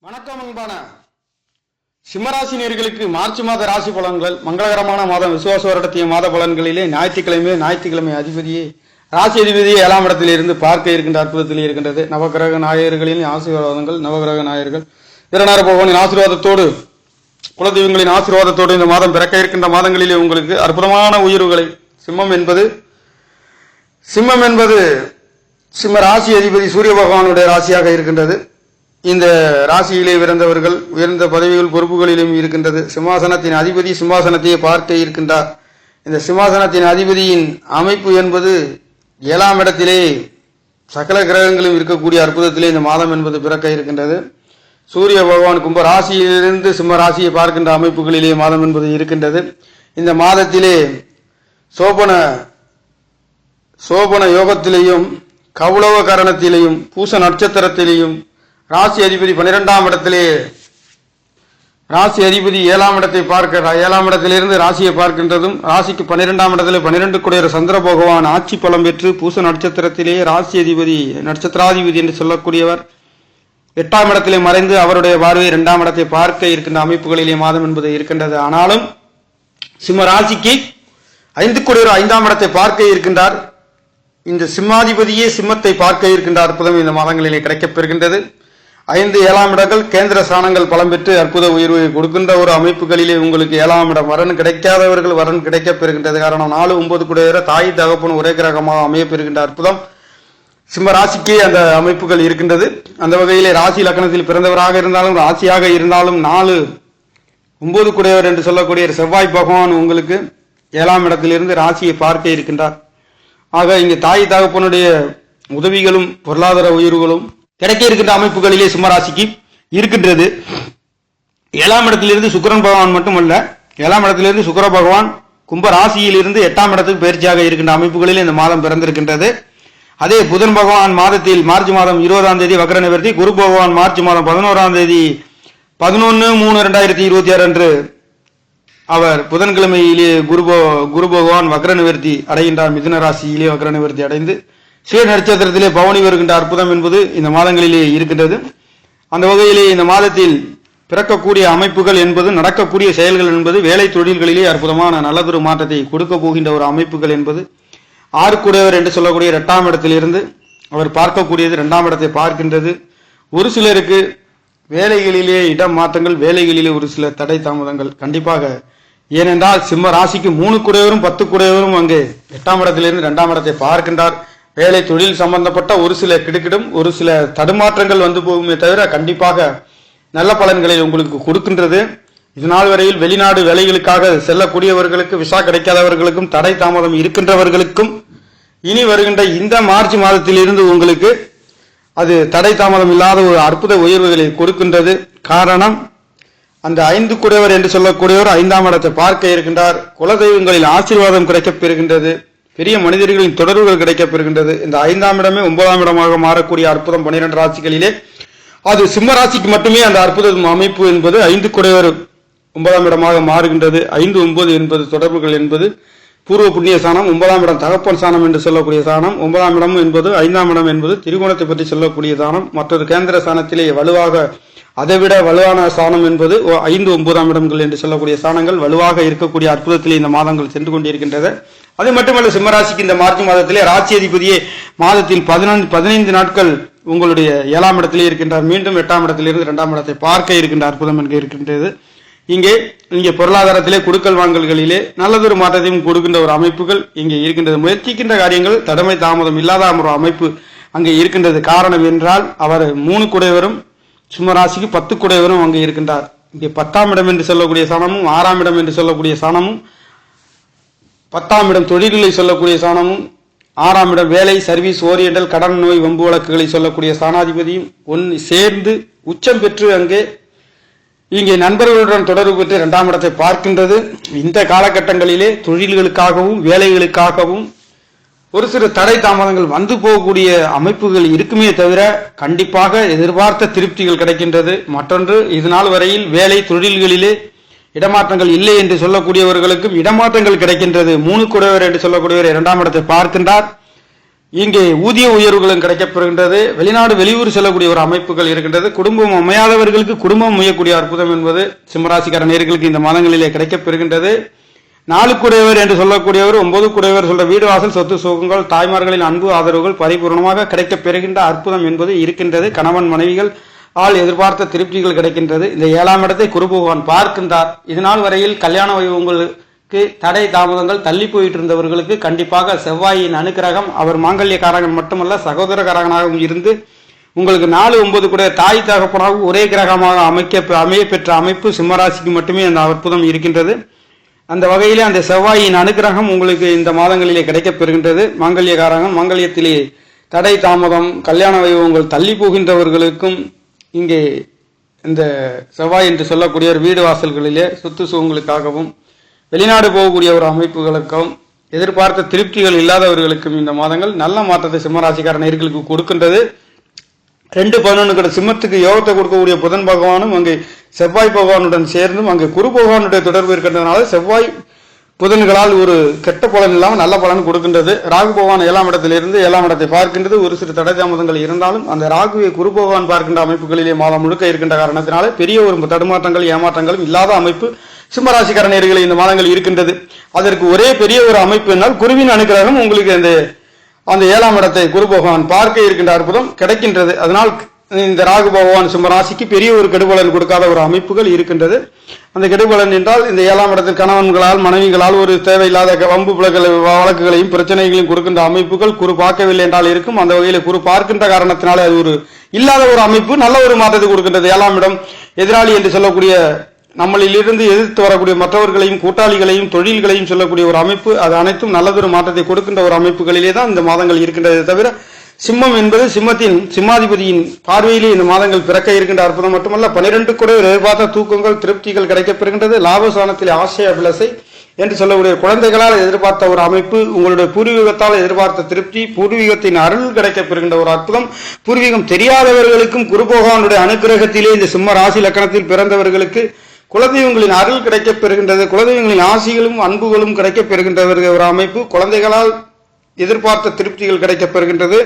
வணக்கம் அன்பான சிம்மராசி நேயர்களுக்கு மார்ச் மாத ராசி பலன்கள் மங்களகரமான மாதம் விசுவாச வருடத்திய மாத பலன்களிலே ஞாயிற்றுக்கிழமை அதிபதியே ராசி அதிபதியை 7ஆம் இடத்தில் இருந்து பார்க்க இருக்கின்ற அற்புதத்தில் இருக்கின்றது. நவகிரக நாயகர்களின் ஆசீர்வாதங்கள், நவகிரக நாயகர்கள் வீரநார பகவானின் ஆசீர்வாதத்தோடு, குலதெய்வங்களின் ஆசீர்வாதத்தோடு இந்த மாதம் பிறக்க இருக்கின்ற மாதங்களிலே உங்களுக்கு அற்புதமான உயர்வுகளை சிம்மம் என்பது சிம்ம ராசி அதிபதி சூரிய பகவானுடைய ராசியாக இருக்கின்றது. இந்த ராசியிலே பிறந்தவர்கள் உயர்ந்த பதவிகள் பொறுப்புகளிலும் இருக்கின்றது. சிம்மாசனத்தின் அதிபதி சிம்மாசனத்தையே பார்க்க இருக்கின்றார். இந்த சிம்மாசனத்தின் அதிபதியின் அமைப்பு என்பது 7ஆம் இடத்திலே சகல கிரகங்களும் இருக்கக்கூடிய அற்புதத்திலே இந்த மாதம் என்பது பிறக்க இருக்கின்றது. சூரிய பகவான் கும்ப ராசியிலிருந்து சிம்ம ராசியை பார்க்கின்ற அமைப்புகளிலே மாதம் என்பது இருக்கின்றது. இந்த மாதத்திலே சோபன யோகத்திலேயும் கௌளவ கரணத்திலேயும் பூச நட்சத்திரத்திலேயும் ராசி அதிபதி 12ஆம் இடத்திலே ராசி அதிபதி 7ஆம் இடத்தை பார்க்கிறார். 7ஆம் இடத்திலிருந்து ராசியை பார்க்கின்றதும் ராசிக்கு 12ஆம் இடத்திலே 12 குடையர் சந்திர பகவான் ஆட்சி பலம் பெற்று பூச நட்சத்திரத்திலேயே ராசி அதிபதி நட்சத்திராதிபதி என்று சொல்லக்கூடியவர் 8ஆம் இடத்திலே மறைந்து அவருடைய பார்வை 2ஆம் இடத்தை பார்க்க இருக்கின்ற அமைப்புகளிலே மாதம் என்பது இருக்கின்றது. ஆனாலும் சிம்ம ராசிக்கு 5 குடையர் 5ஆம் இடத்தை பார்க்க இருக்கின்றார். இந்த சிம்மாதிபதியே சிம்மத்தை பார்க்க இருக்கின்ற அற்புதம் இந்த மாதங்களிலே கிடைக்கப்பெறுகின்றது. 5, 7ஆம் இடங்கள் கேந்திர ஸ்தானங்கள் பலம் பெற்று அற்புத உயர்வை கொடுக்கின்ற ஒரு அமைப்புகளிலே உங்களுக்கு 7ஆம் இடம் வரன் கிடைக்காதவர்கள் வரன் கிடைக்கப் பெறுகின்றது. காரணம் 4, 9 குடையர தாய் தகப்பன் ஒரே கிரகமாக அமையப் பெறுகின்ற அற்புதம் சிம்ம ராசிக்கே அந்த அமைப்புகள் இருக்கின்றது. அந்த வகையிலே ராசி லக்னத்தில் பிறந்தவராக இருந்தாலும் ராசியாக இருந்தாலும் 4, 9 குடையவர் என்று சொல்லக்கூடிய செவ்வாய் பகவான் உங்களுக்கு 7ஆம் இடத்திலிருந்து ராசியை பார்க்க இருக்கின்றார். ஆக இங்கு தாய் தகப்பனுடைய உதவிகளும் பொருளாதார உயர்வுகளும் கிடைக்க இருக்கின்ற அமைப்புகளிலே சிம்மராசிக்கு இருக்கின்றது. 7ஆம் இடத்திலிருந்து சுக்கிரன் பகவான் மட்டுமல்ல, 7ஆம் இடத்திலிருந்து சுக்கிர பகவான் கும்ப ராசியிலிருந்து 8ஆம் இடத்துக்கு பயிற்சியாக இருக்கின்ற அமைப்புகளில் இந்த மாதம் பிறந்திருக்கின்றது. அதே புதன் பகவான் மாதத்தில் மார்ச் மாதம் 20ஆம் தேதி வக்ர நிவர்த்தி, குரு பகவான் மார்ச் மாதம் 11ஆம் தேதி 11/3/2026 அன்று அவர் புதன்கிழமையிலே குரு பகவான் வக்ர நிவர்த்தி அடைகின்றார். மிதுன ராசியிலே வக்ர நிவர்த்தி அடைந்து ஸ்ரீ நட்சத்திரத்திலே பவனி வருகின்ற அற்புதம் என்பது இந்த மாதங்களிலே இருக்கின்றது. அந்த வகையிலே இந்த மாதத்தில் பிறக்கக்கூடிய அமைப்புகள் என்பது, நடக்கக்கூடிய செயல்கள் என்பது வேலை தொழில்களிலே அற்புதமான நல்லதொரு மாற்றத்தை கொடுக்க போகின்ற ஒரு அமைப்புகள் என்பது 6 குடையவர் என்று சொல்லக்கூடிய 8ஆம் இடத்திலிருந்து அவர் பார்க்கக்கூடியது 2ஆம் இடத்தை பார்க்கின்றது. ஒரு சிலருக்கு வேலைகளிலே இடம் மாற்றங்கள், வேலைகளிலே ஒரு சில தடை தாமதங்கள் கண்டிப்பாக. ஏனென்றால் சிம்ம ராசிக்கு 3 குடையவரும் 10 குடையவரும் அங்கே 8ஆம் இடத்திலிருந்து 2ஆம் இடத்தை பார்க்கின்றார். வேலை தொழில் சம்பந்தப்பட்ட ஒரு சில கிடுக்கிடும், ஒரு சில தடுமாற்றங்கள் வந்து போகுமே தவிர கண்டிப்பாக நல்ல பலன்களை உங்களுக்கு கொடுக்கின்றது. இதனால் வரையில் வெளிநாடு வேலைகளுக்காக செல்லக்கூடியவர்களுக்கு, விசா கிடைக்காதவர்களுக்கும், தடை தாமதம் இருக்கின்றவர்களுக்கும் இனி வருகின்ற இந்த மார்ச் மாதத்திலிருந்து உங்களுக்கு அது தடை தாமதம் இல்லாத ஒரு அற்புத உயர்வுகளை கொடுக்கின்றது. காரணம், அந்த 5 குடையவர் என்று சொல்லக்கூடியவர் 5ஆம் இடத்தை பார்க்க இருக்கின்றார். குலதெய்வங்களில் ஆசீர்வாதம் கிடைக்கப் பெறுகின்றது. பெரிய மனிதர்களின் தொடர்புகள் கிடைக்கப் பெறுகின்றது. இந்த 5ஆம் இடமே 9ஆம் இடமாக மாறக்கூடிய அற்புதம் 12 ராசிகளிலே அது சிம்ம ராசிக்கு மட்டுமே அந்த அற்புத அமைப்பு என்பது 5 குடையவர் 9ஆம் இடமாக மாறுகின்றது. 5, 9 என்பது தொடர்புகள் என்பது பூர்வ புண்ணிய ஸ்தானம், 9ஆம் இடம் தகப்பன் ஸ்தானம் என்று சொல்லக்கூடிய ஸ்தானம், 9ஆம் இடம் என்பது 5ஆம் இடம் என்பது திரிகோணத்தை பற்றி சொல்லக்கூடிய ஸ்தானம். மற்றொரு கேந்திர ஸ்தானத்திலே வலுவாக அதைவிட வலுவான ஸ்தானம் என்பது 5, 9ஆம் இடங்கள் என்று சொல்லக்கூடிய ஸ்தானங்கள் வலுவாக இருக்கக்கூடிய அற்புதத்திலே இந்த மாதங்கள் சென்று கொண்டிருக்கின்றது. அது மட்டுமல்ல, சிம்மராசிக்கு இந்த மார்ச் மாதத்திலே ராசி அதிபதியே மாதத்தில் 15 நாட்கள் உங்களுடைய 7ஆம் இடத்திலே இருக்கின்றார். மீண்டும் 8ஆம் இடத்திலிருந்து 2ஆம் இடத்தை பார்க்க இருக்கின்ற அற்புதம் என்று இருக்கின்றது. இங்கே பொருளாதாரத்திலே கொடுக்கல் வாங்கல்களிலே நல்லதொரு மாற்றத்தையும் கொடுக்கின்ற ஒரு அமைப்புகள் இங்கே இருக்கின்றது. முயற்சிக்கின்ற காரியங்கள் தடமை தாமதம் இல்லாத ஒரு அமைப்பு அங்கே இருக்கின்றது. காரணம் என்றால் அவர் 3 குடையவரும் சிம்ம ராசிக்கு 10 குடையவரும் அங்கே இருக்கின்றார். இங்கே 10ஆம் இடம் என்று சொல்லக்கூடிய ஸ்தானமும், 6ஆம் இடம் என்று சொல்லக்கூடிய ஸ்தானமும், 10ஆம் இடம் தொழில்களை சொல்லக்கூடிய ஸ்தானமும், 6ஆம் இடம் வேலை, சர்வீஸ் ஓரியண்டல், கடன், நோய், வம்பு வழக்குகளை சொல்லக்கூடிய ஸ்தானாதிபதியும் ஒன்று சேர்ந்து உச்சம் பெற்று இங்கே நண்பர்களுடன் தொடர்பு பெற்று 2ஆம் இடத்தை பார்க்கின்றது. இந்த காலகட்டங்களிலே தொழில்களுக்காகவும் வேலைகளுக்காகவும் ஒரு சில தடை தாமதங்கள் வந்து போகக்கூடிய அமைப்புகள் இருக்குமே தவிர கண்டிப்பாக எதிர்பார்த்த திருப்திகள் கிடைக்கின்றது. மற்றொன்று, இதனால் வரையில் வேலை தொழில்களிலே இடமாற்றங்கள் இல்லை என்று சொல்லக்கூடியவர்களுக்கும் இடமாற்றங்கள் கிடைக்கின்றது. 3 குடையவர் என்று சொல்லக்கூடியவர் 2ஆம் இடத்தை பார்க்கின்றார். இங்கே ஊதிய உயர்வுகளும் கிடைக்கப்பெறுகின்றது. வெளிநாடு வெளியூர் செல்லக்கூடிய ஒரு அமைப்புகள் இருக்கின்றது. குடும்பம் அமையாதவர்களுக்கு குடும்பம் அமையக்கூடிய அற்புதம் என்பது சிம்மராசிக்கார நேயர்களுக்கு இந்த மாதங்களிலே கிடைக்கப்பெறுகின்றது. 4 குடையவர் என்று சொல்லக்கூடியவர் 9 குடையவர் சொல்ற வீடு வாசல் சொத்து சுகங்கள் தாய்மார்களின் அன்பு ஆதரவுகள் பரிபூர்ணமாக கிடைக்கப் பெறுகின்ற அற்புதம் என்பது இருக்கின்றது. கணவன் மனைவிகள் ஆள் எதிர்பார்த்த திருப்திகள் கிடைக்கின்றது. இந்த 7ஆம் இடத்தை குரு பகவான் பார்க்கின்றார். இதனால் வரையில் கல்யாண வைபவங்களுக்கு தடை தாமதங்கள் தள்ளி போயிட்டு இருந்தவர்களுக்கு கண்டிப்பாக செவ்வாயின் அனுக்கிரகம் அவர் மாங்கல்யக்காரகன் மட்டுமல்ல சகோதரக்காரகனாகவும் இருந்து உங்களுக்கு 4, 9 கூட தாய் தகப்பனாக ஒரே கிரகமாக அமைய பெற்ற அமைப்பு சிம்மராசிக்கு மட்டுமே அந்த அற்புதம் இருக்கின்றது. அந்த வகையிலே அந்த செவ்வாயின் அனுக்கிரகம் உங்களுக்கு இந்த மாதங்களிலே கிடைக்கப் பெறுகின்றது. மாங்கல்யக்காரகம் மாங்கல்யத்திலே தடை தாமதம் கல்யாண வைபவங்கள் தள்ளி போகின்றவர்களுக்கும் இங்கே இந்த செவ்வாய் என்று சொல்லக்கூடிய வீடு வாசல்களிலே சொத்து சுகங்களுக்காகவும் வெளிநாடு போகக்கூடிய ஒரு அமைப்புகளுக்கும் எதிர்பார்த்த திருப்திகள் இல்லாதவர்களுக்கும் இந்த மாதங்கள் நல்ல மாற்றத்தை சிம்மராசிக்கார நேயர்களுக்கு கொடுக்கின்றது. 2-11 சிம்மத்துக்கு யோகத்தை கொடுக்கக்கூடிய புதன் பகவானும் அங்கே செவ்வாய் பகவானுடன் சேர்ந்தும் அங்கே குரு பகவானுடைய தொடர்பு இருக்கின்றதுனால செவ்வாய் புதன்களால் ஒரு கெட்ட பலன் இல்லாமல் நல்ல பலன் கொடுக்கின்றது. ராகு பகவான் 7ஆம் இடத்திலிருந்து 7ஆம் இடத்தை பார்க்கின்றது. ஒரு சிறு தடை தாமதங்கள் இருந்தாலும் அந்த ராகுவை குரு பகவான் பார்க்கின்ற அமைப்புகளிலே மாதம் முழுக்க இருக்கின்ற காரணத்தினாலே பெரிய ஒரு தடுமாற்றங்கள் ஏமாற்றங்களும் இல்லாத அமைப்பு சிம்மராசிக்கார நேயர்களை இந்த மாதங்கள் இருக்கின்றது. அதற்கு ஒரே பெரிய ஒரு அமைப்பு என்னால் குருவின் அனுகிரகம் உங்களுக்கு அந்த 7ஆம் இடத்தை குரு பகவான் பார்க்க இருக்கின்ற அற்புதம் கிடைக்கின்றது. அதனால் இந்த ராகு பகவான் சிம்மராசிக்கு பெரிய ஒரு கெடுபலன் கொடுக்காத ஒரு அமைப்புகள் இருக்கின்றது. அந்த கெடுபலன் என்றால் இந்த 7ஆம் இடத்தில் கணவன்களால் மனைவிகளால் ஒரு தேவையில்லாத வம்பு வழக்குகளையும் பிரச்சனைகளையும் கொடுக்கின்ற அமைப்புகள் குரு பார்க்கவில்லை என்றால் இருக்கும். அந்த வகையில் குரு பார்க்கின்ற காரணத்தினாலே அது ஒரு இல்லாத ஒரு அமைப்பு நல்ல ஒரு மாற்றத்தை கொடுக்கின்றது. 7ஆம் இடம் எதிராளி என்று சொல்லக்கூடிய நம்மளிலிருந்து எதிர்த்து வரக்கூடிய மற்றவர்களையும் கூட்டாளிகளையும் தொழில்களையும் சொல்லக்கூடிய ஒரு அமைப்பு அது அனைத்தும் நல்லதொரு மாற்றத்தை கொடுக்கின்ற ஒரு அமைப்புகளிலே தான் இந்த மாதங்கள் இருக்கின்றதை தவிர சிம்மம் என்பது சிம்மாதிபதியின் பார்வையிலே இந்த மாதங்கள் பிறக்க இருக்கின்ற அற்புதம் மட்டுமல்ல 12 கூட எதிர்பார்த்த தூக்கங்கள் திருப்திகள் கிடைக்கப்பெறுகின்றது. லாபஸ்தானத்திலே ஆசை அபிலாசை என்று சொல்லக்கூடிய குழந்தைகளால் எதிர்பார்த்த ஒரு அமைப்பு உங்களுடைய பூர்வீகத்தால் எதிர்பார்த்த திருப்தி பூர்வீகத்தின் அருள் கிடைக்கப்பெறுகின்ற ஒரு அற்புதம் பூர்வீகம் தெரியாதவர்களுக்கும் குரு பகவானுடைய அனுகிரகத்திலே இந்த சிம்ம ராசி லக்கணத்தில் பிறந்தவர்களுக்கு குலதெய்வங்களின் அருள் கிடைக்கப் பெறுகின்றது. குலதெய்வங்களின் ஆசிகளும் அன்புகளும் கிடைக்கப் பெறுகின்றவர்கள் ஒரு அமைப்பு குழந்தைகளால் எதிர்பார்த்த திருப்திகள் கிடைக்கப் பெறுகின்றது.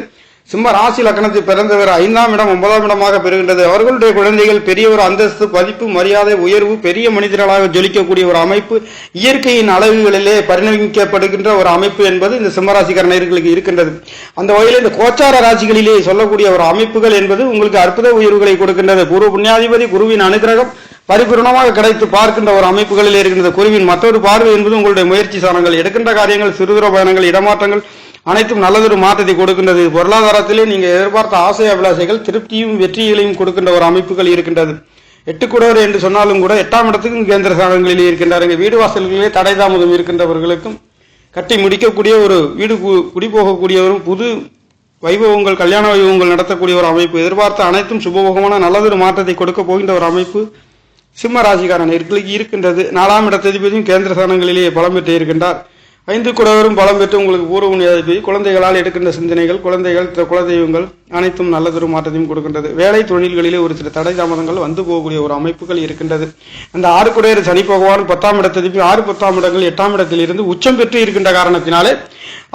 சிம்ம ராசி லக்கணத்தில் பிறந்தவர் 5ஆம் இடம் 9ஆம் இடமாக பெறுகின்றது. அவர்களுடைய குழந்தைகள் பெரிய ஒரு அந்தஸ்து பதிப்பு மரியாதை உயர்வு பெரிய மனிதர்களாக ஜொலிக்கக்கூடிய ஒரு அமைப்பு இயற்கையின் அளவுகளிலே பரிணமிக்கப்படுகின்ற ஒரு அமைப்பு என்பது இந்த சிம்மராசிக்கார நேயர்களுக்கு இருக்கின்றது. அந்த வகையில் இந்த கோச்சார ராசிகளிலே சொல்லக்கூடிய ஒரு அமைப்புகள் என்பது உங்களுக்கு அற்புத உயர்வுகளை கொடுக்கின்றது. பூர்வ புண்ணியாதிபதி குருவின் அனுகிரகம் பரிபூர்ணமாக கிடைத்து பார்க்கின்ற ஒரு அமைப்புகளில் இருக்கின்ற குருவின் மற்றொரு பார்வை என்பது உங்களுடைய முயற்சி சாரங்கள் எடுக்கின்ற காரியங்கள் சிறுதூர பயணங்கள் இடமாற்றங்கள் அனைத்தும் நல்லதொரு மாற்றத்தை கொடுக்கின்றது. பொருளாதாரத்திலே நீங்க எதிர்பார்த்த ஆசை அபிலாசைகள் திருப்தியும் வெற்றிகளையும் கொடுக்கின்ற ஒரு அமைப்புகள் இருக்கின்றது. 8 குடையவர் என்று சொன்னாலும் கூட 8ஆம் இடத்துக்கும் கேந்திர ஸ்தானங்களிலே இருக்கின்றார்கள். வீடு வாசல்களிலே தடை தாமதம் இருக்கின்றவர்களுக்கும் கட்டி முடிக்கக்கூடிய ஒரு வீடு குடி போகக்கூடியவரும் புது வைபவங்கள் கல்யாண வைபவங்கள் நடத்தக்கூடிய ஒரு அமைப்பு எதிர்பார்த்த அனைத்தும் சுபபோகமான நல்லதொரு மாற்றத்தை கொடுக்க போகின்ற ஒரு அமைப்பு சிம்ம ராசிக்கார நேயர்களுக்கு இருக்கின்றது. 4ஆம் இடத்ததிபதியும் கேந்திர ஸ்தானங்களிலேயே பலம் பெற்று இருக்கின்றார். 5 குடையவரும் பலம் பெற்று உங்களுக்கு பூர்வ புண்ணியாதிபதி குழந்தைகளால் எடுக்கின்ற சிந்தனைகள் குழந்தைகள் குலதெய்வங்கள் அனைத்தும் நல்லதொரு மாற்றத்தையும் கொடுக்கின்றது. வேலை தொழில்களிலே ஒரு சில தடை தாமதங்கள் வந்து போகக்கூடிய ஒரு அமைப்புகள் இருக்கின்றது. அந்த 6 குடையர் சனி பகவான் 10ஆம் இடத்ததிபதி 6, 10ஆம் இடங்கள் 8ஆம் இடத்தில் இருந்து உச்சம் பெற்று இருக்கின்ற காரணத்தினாலே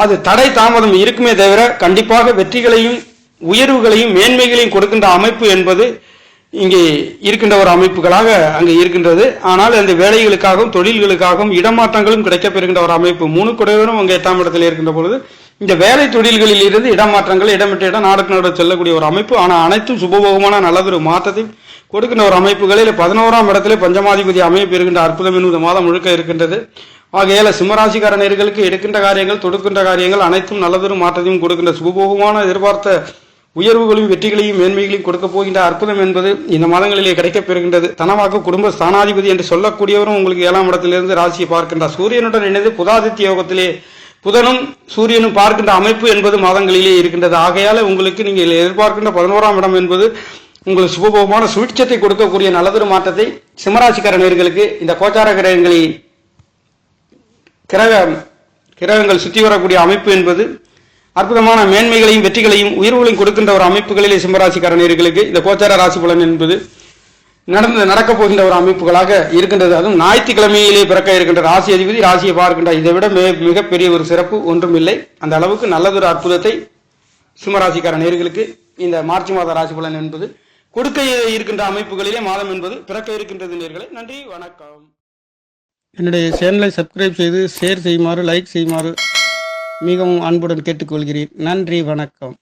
அது தடை தாமதம் இருக்குமே தவிர கண்டிப்பாக வெற்றிகளையும் உயர்வுகளையும் மேன்மைகளையும் கொடுக்கின்ற அமைப்பு என்பது இங்கே இருக்கின்ற ஒரு அமைப்புகளாக அங்கே இருக்கின்றது. ஆனால் அந்த வேலைகளுக்காகவும் தொழில்களுக்காகவும் இடமாற்றங்களும் கிடைக்கப்பெறுகின்ற ஒரு அமைப்பு 3 குடையவரும் அங்கே 8ஆம் இடத்தில் இருக்கின்ற பொழுது இந்த வேலை தொழில்களில் இருந்து இடமாற்றங்கள் இடமிட்ட இடம் நாடுக்கு நாடு செல்லக்கூடிய ஒரு அமைப்பு. ஆனால் அனைத்தும் சுபபோகமான நல்லதொரு மாற்றத்தை கொடுக்கின்ற ஒரு அமைப்புகளில் 11ஆம் இடத்திலே பஞ்சமாதிபதி அமைய பெறுகின்ற அற்புதம் என்பது மாதம் முழுக்க இருக்கின்றது. ஆகையால சிம்மராசிக்கார நேயர்களுக்கு எடுக்கின்ற காரியங்கள் தொடுக்கின்ற காரியங்கள் அனைத்தும் நல்லதொரு மாற்றத்தையும் கொடுக்கின்ற சுபபோகமான எதிர்பார்த்த உயர்வுகளையும் வெற்றிகளையும் மேன்மைகளையும் கொடுக்க போகின்ற அற்புதம் என்பது இந்த மாதங்களிலே கிடைக்கப் பெறுகின்றது. தனவாக்கு குடும்ப ஸ்தானாதிபதி என்று சொல்லக்கூடியவரும் உங்களுக்கு 7ஆம் இடத்திலிருந்து ராசியை பார்க்கின்றார். சூரியனுடன் இணைந்து புதாதித்ய யோகத்திலே புதனும் சூரியனும் பார்க்கின்ற அமைப்பு என்பது மாதங்களிலே இருக்கின்றது. ஆகையால உங்களுக்கு நீங்கள் எதிர்பார்க்கின்ற 11ஆம் இடம் என்பது உங்களுக்கு சுபபோகமான சுவிட்சத்தை கொடுக்கக்கூடிய நல்லதொரு மாற்றத்தை சிம்மராசிக்கார நேயர்களுக்கு இந்த கோச்சார கிரகங்கள் சுற்றி வரக்கூடிய அமைப்பு என்பது அற்புதமான மேன்மைகளையும் வெற்றிகளையும் உயர்வுகளையும் கொடுக்கின்ற ஒரு அமைப்புகளிலே சிம்மராசிக்கார நேயர்களுக்கு இந்த கோச்சார ராசி பலன் என்பது நடக்கப் போகின்ற ஒரு அமைப்புகளாக இருக்கின்றது. அதுவும் ஞாயிற்றுக்கிழமையிலே பிறக்க இருக்கின்ற ராசி அதிபதி ராசியை பார்க்கின்ற இதை விட மிகப்பெரிய ஒரு சிறப்பு ஒன்றும் இல்லை. அந்த அளவுக்கு நல்லதொரு அற்புதத்தை சிம்மராசிக்கார நேயர்களுக்கு இந்த மார்ச் மாத ராசி பலன் என்பது கொடுக்க இருக்கின்ற அமைப்புகளிலே மாதம் என்பது பிறக்க இருக்கின்றது நேயர்களே. நன்றி, வணக்கம். என்னுடைய சேனலை சப்ஸ்கிரைப் செய்து ஷேர் செய்யுமாறு, லைக் செய்யுமாறு மிகவும் அன்புடன் கேட்டுக்கொள்கிறேன். நன்றி, வணக்கம்.